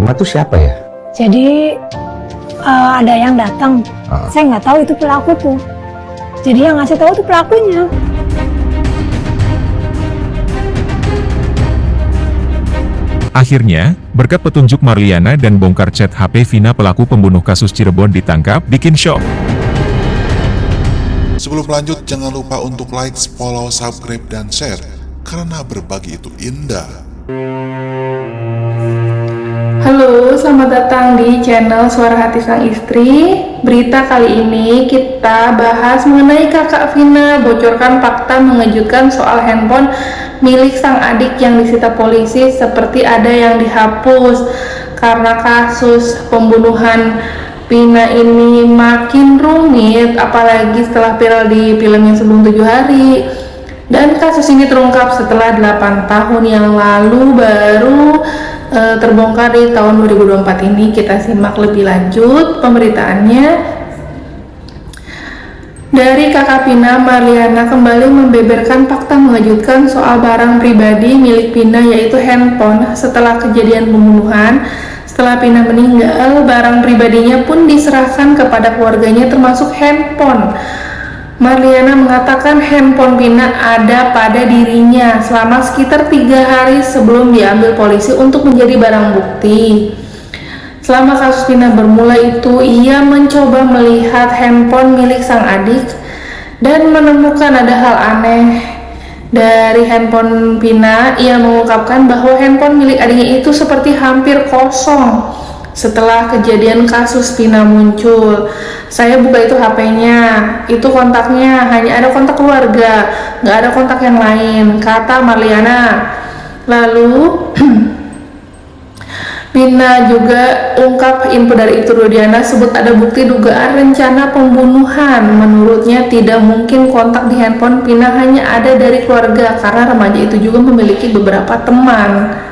rumah tuh siapa ya? Jadi ada yang datang, saya nggak tahu itu pelaku tuh. Jadi yang ngasih tahu tuh pelakunya. Akhirnya, berkat petunjuk Marliana dan bongkar chat HP Vina pelaku pembunuh kasus Cirebon ditangkap, bikin shock. Sebelum lanjut, jangan lupa untuk like, follow, subscribe, dan share, karena berbagi itu indah. Halo, selamat datang di channel Suara Hati Sang Istri. Berita kali ini kita bahas mengenai kakak Vina bocorkan fakta mengejutkan soal handphone milik sang adik yang disita polisi, seperti ada yang dihapus karena kasus pembunuhan Vina ini makin rumit, apalagi setelah viral di film yang sebelum 7 hari. Dan kasus ini terungkap setelah 8 tahun yang lalu baru terbongkar di tahun 2024 ini. Kita simak lebih lanjut pemberitaannya. Dari kakak Vina, Marliana kembali membeberkan fakta mengejutkan soal barang pribadi milik Vina, yaitu handphone. Setelah kejadian pembunuhan, setelah Vina meninggal, barang pribadinya pun diserahkan kepada keluarganya, termasuk handphone. Marliana mengatakan handphone Vina ada pada dirinya selama sekitar 3 hari sebelum diambil polisi untuk menjadi barang bukti. Selama kasus Vina bermula itu, ia mencoba melihat handphone milik sang adik dan menemukan ada hal aneh dari handphone Vina. Ia mengungkapkan bahwa handphone milik adiknya itu seperti hampir kosong. Setelah kejadian kasus Vina muncul, saya buka itu HP-nya, itu kontaknya hanya ada kontak keluarga, nggak ada kontak yang lain, kata Marliana. Lalu Vina juga ungkap info dari Ibtu Rudiana, sebut ada bukti dugaan rencana pembunuhan. Menurutnya tidak mungkin kontak di handphone Vina hanya ada dari keluarga, karena remaja itu juga memiliki beberapa teman.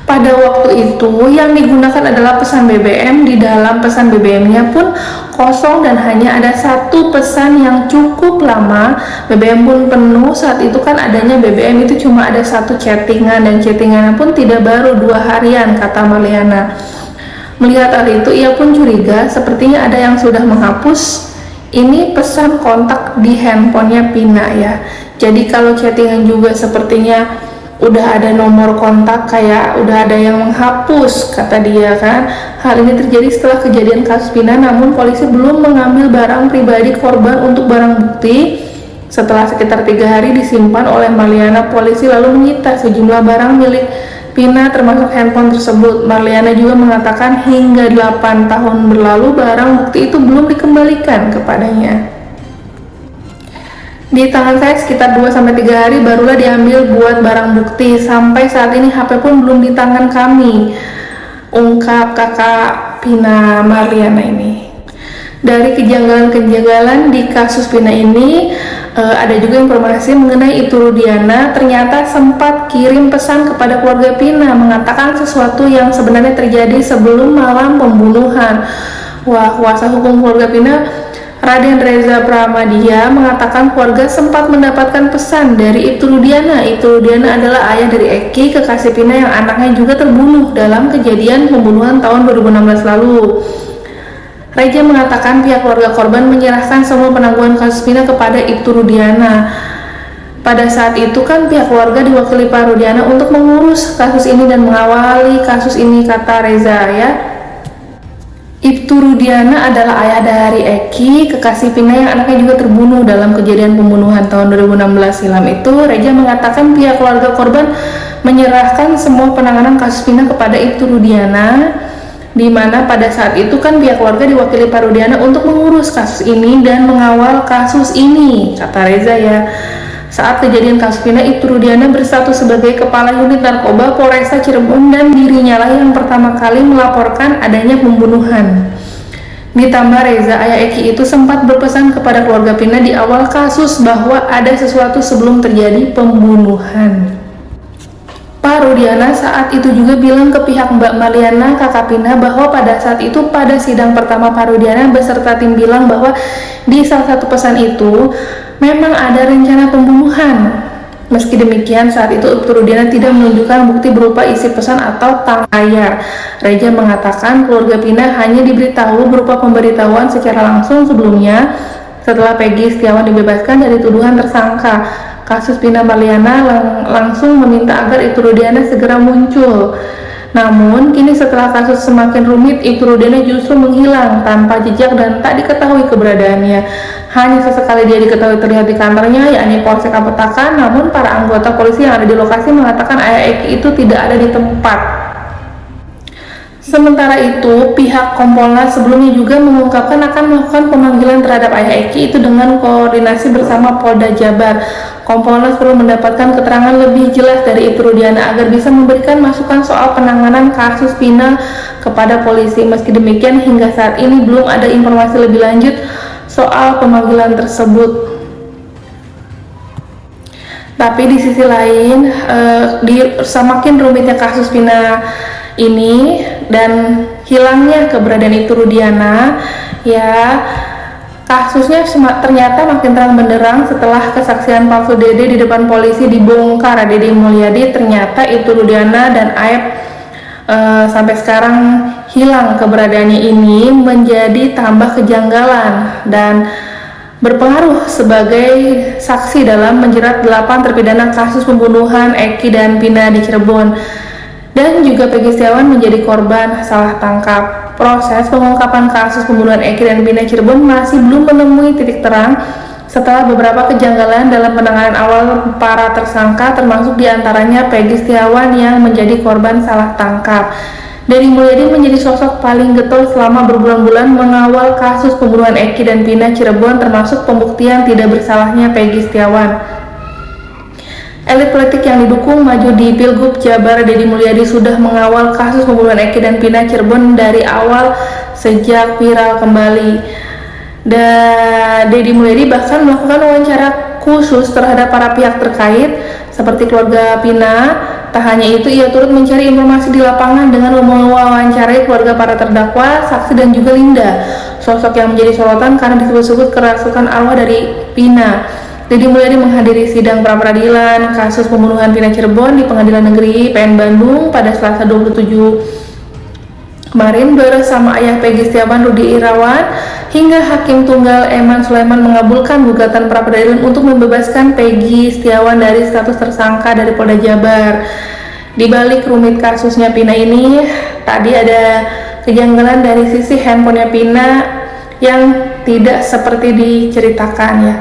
Pada waktu itu yang digunakan adalah pesan BBM. Di dalam pesan BBM-nya pun kosong dan hanya ada satu pesan yang cukup lama. BBM pun penuh. Saat itu kan adanya BBM itu cuma ada satu chattingan, dan chattingannya pun tidak baru 2 harian, kata Marliana. Melihat hal itu, ia pun curiga sepertinya ada yang sudah menghapus ini pesan kontak di handphonenya Vina ya. Jadi kalau chattingan juga sepertinya udah ada nomor kontak, kayak udah ada yang menghapus, kata dia kan. Hal ini terjadi setelah kejadian kasus Vina, namun polisi belum mengambil barang pribadi korban untuk barang bukti. Setelah sekitar 3 hari disimpan oleh Marliana, polisi lalu menyita sejumlah barang milik Vina termasuk handphone tersebut. Marliana juga mengatakan hingga 8 tahun berlalu barang bukti itu belum dikembalikan kepadanya. Di tangan saya sekitar 2-3 hari barulah diambil buat barang bukti. Sampai saat ini HP pun belum di tangan kami, ungkap kakak Vina Marliana ini. Dari kejanggalan-kejanggalan di kasus Vina ini, ada juga informasi mengenai Ibtu Rudiana ternyata sempat kirim pesan kepada keluarga Vina mengatakan sesuatu yang sebenarnya terjadi sebelum malam pembunuhan. Wah, kuasa hukum keluarga Vina, Raden Reza Pramadia, mengatakan keluarga sempat mendapatkan pesan dari Ibtu Rudiana. Ibtu Rudiana adalah ayah dari Eki, kekasih Vina yang anaknya juga terbunuh dalam kejadian pembunuhan tahun 2016 lalu. Reza mengatakan pihak keluarga korban menyerahkan semua penangguhan kasus Vina kepada Ibtu Rudiana. Pada saat itu kan pihak keluarga diwakili Pak Rudiana untuk mengurus kasus ini dan mengawali kasus ini, kata Reza ya. Ibtu Rudiana adalah ayah dari Eki, kekasih Vina yang anaknya juga terbunuh dalam kejadian pembunuhan tahun 2016 silam itu. Reza mengatakan pihak keluarga korban menyerahkan semua penanganan kasus Vina kepada Ibtu Rudiana, di mana pada saat itu kan pihak keluarga diwakili Pak Rudiana untuk mengurus kasus ini dan mengawal kasus ini, kata Reza ya. Saat kejadian kasus Vina, Ibtu Rudiana berstatus sebagai Kepala Unit Narkoba Polresta Cirebon dan dirinya lah yang pertama kali melaporkan adanya pembunuhan. Ditambah Reza, ayah Eki itu sempat berpesan kepada keluarga Vina di awal kasus bahwa ada sesuatu sebelum terjadi pembunuhan. Pak Rudiana saat itu juga bilang ke pihak Mbak Marliana, kakak Vina, bahwa pada saat itu pada sidang pertama Pak Rudiana beserta tim bilang bahwa di salah satu pesan itu memang ada rencana pembunuhan. Meski demikian, saat itu Ibtu Rudiana tidak menunjukkan bukti berupa isi pesan atau tang layar. Reja mengatakan keluarga Pina hanya diberitahu berupa pemberitahuan secara langsung sebelumnya setelah Peggy Setiawan dibebaskan dari tuduhan tersangka kasus Vina Marliana, langsung meminta agar Ibtu Rudiana segera muncul. Namun, kini setelah kasus semakin rumit, Ibtu Rudiana justru menghilang tanpa jejak dan tak diketahui keberadaannya. Hanya sesekali dia diketahui terlihat di kantornya, yakni Polsek Apetaka, namun para anggota polisi yang ada di lokasi mengatakan ayah Eki itu tidak ada di tempat. Sementara itu, pihak Kompolnas sebelumnya juga mengungkapkan akan melakukan pemanggilan terhadap ayah Eki itu dengan koordinasi bersama Polda Jabar. Kompolnas perlu mendapatkan keterangan lebih jelas dari Ibtu Rudiana agar bisa memberikan masukan soal penanganan kasus Vina kepada polisi. Meski demikian, hingga saat ini belum ada informasi lebih lanjut soal pemanggilan tersebut. Tapi di sisi lain, semakin rumitnya kasus Vina ini dan hilangnya keberadaan Ibtu Rudiana, ya kasusnya ternyata makin terang benderang setelah kesaksian palsu Dede di depan polisi dibongkar. Dede Mulyadi ternyata Ibtu Rudiana dan Aep sampai sekarang hilang keberadaannya ini menjadi tambah kejanggalan dan berpengaruh sebagai saksi dalam menjerat 8 terpidana kasus pembunuhan Eki dan Vina di Cirebon. Dan juga Peggy Setiawan menjadi korban salah tangkap. Proses pengungkapan kasus pembunuhan Eki dan Vina Cirebon masih belum menemui titik terang setelah beberapa kejanggalan dalam penanganan awal para tersangka, termasuk diantaranya Peggy Setiawan yang menjadi korban salah tangkap. Dede Mulyadi menjadi sosok paling getol selama berbulan-bulan mengawal kasus pembunuhan Eki dan Vina Cirebon, termasuk pembuktian tidak bersalahnya Peggy Setiawan. Elit politik yang didukung maju di Pilgub Jabar, Dede Mulyadi sudah mengawal kasus pembunuhan Eki dan Vina Cirebon dari awal sejak viral kembali. Dan Dede Mulyadi bahkan melakukan wawancara khusus terhadap para pihak terkait seperti keluarga Vina. Tak hanya itu, ia turut mencari informasi di lapangan dengan mewawancarai keluarga para terdakwa, saksi dan juga Linda, sosok yang menjadi sorotan karena disebut-sebut kerasukan arwah dari Vina. Dede Mulyadi menghadiri sidang pra-peradilan kasus pembunuhan Vina Cirebon di Pengadilan Negeri PN Bandung pada Selasa 27 kemarin bersama ayah Peggy Setiawan, Rudi Irawan, hingga Hakim Tunggal Eman Sulaiman mengabulkan gugatan pra-peradilan untuk membebaskan Peggy Setiawan dari status tersangka dari Polda Jabar. Di balik rumit kasusnya Vina ini, tadi ada kejanggalan dari sisi handphonenya Vina yang tidak seperti diceritakan ya.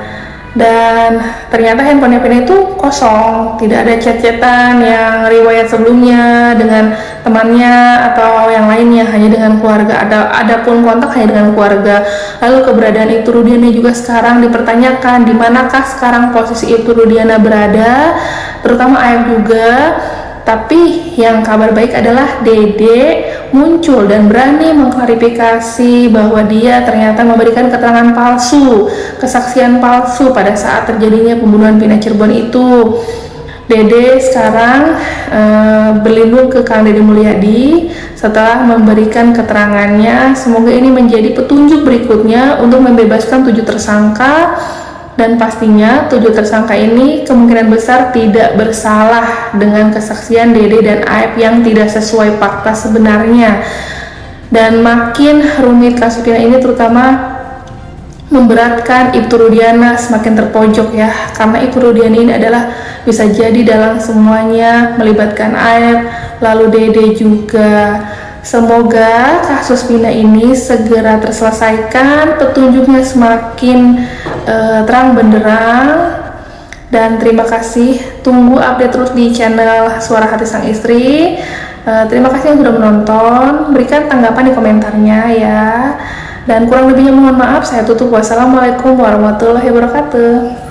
Dan ternyata handphonenya Vina itu kosong, tidak ada chat-chatan yang riwayat sebelumnya dengan temannya atau yang lainnya, hanya dengan keluarga. Adapun kontak hanya dengan keluarga. Lalu keberadaan Ibtu Rudiana juga sekarang dipertanyakan, di manakah sekarang posisi Ibtu Rudiana berada, terutama Aep juga. Tapi yang kabar baik adalah Dede muncul dan berani mengklarifikasi bahwa dia ternyata memberikan keterangan palsu, kesaksian palsu pada saat terjadinya pembunuhan Vina Cirebon itu. Dede sekarang berlindung ke Kang Dede Mulyadi setelah memberikan keterangannya. Semoga ini menjadi petunjuk berikutnya untuk membebaskan 7 tersangka. Dan pastinya 7 tersangka ini kemungkinan besar tidak bersalah dengan kesaksian Dede dan Aep yang tidak sesuai fakta sebenarnya. Dan makin rumit kasus Vina ini terutama memberatkan Ibtu Rudiana semakin terpojok ya, karena Ibtu Rudiana ini adalah bisa jadi dalam semuanya melibatkan Aep, lalu Dede juga. Semoga kasus Vina ini segera terselesaikan, petunjuknya semakin terang benderang. Dan terima kasih, tunggu update terus di channel Suara Hati Sang Istri. Terima kasih yang sudah menonton, berikan tanggapan di komentarnya ya. Dan kurang lebihnya mohon maaf, saya tutup. Wassalamualaikum warahmatullahi wabarakatuh.